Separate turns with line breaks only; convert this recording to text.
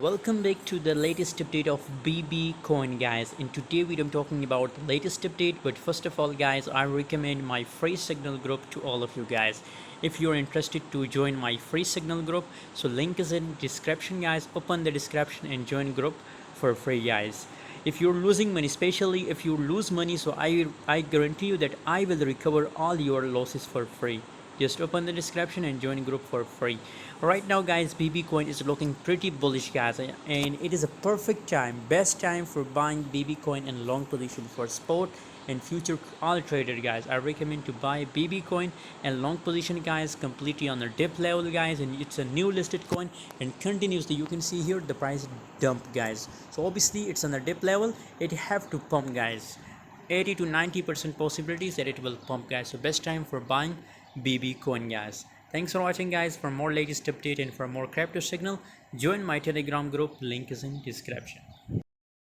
Welcome back to the latest update of bbcoin, guys. In today's video I'm talking about the latest update, but first of all guys, I recommend my free signal group to all of you guys. If you're interested to join my free signal group, so link is in description guys. Open the description and join group for free guys. If you're losing money, especially if you lose money, so I guarantee you that I will recover all your losses for free. Just open the description and join group for free. Right now guys, bbcoin is looking pretty bullish guys, and it is a perfect time, best time for buying bbcoin in long position for spot and future all trader guys. I recommend to buy bbcoin and long position guys, completely on the dip level guys, and it's a new listed coin and continuously you can see here the price dump guys. So obviously it's on the dip level, it have to pump guys. 80 to 90% possibilities that it will pump guys. So best time for buying bbcoin guys. Thanks for watching guys. For more latest update and for more crypto signal, join my telegram group, link is in description.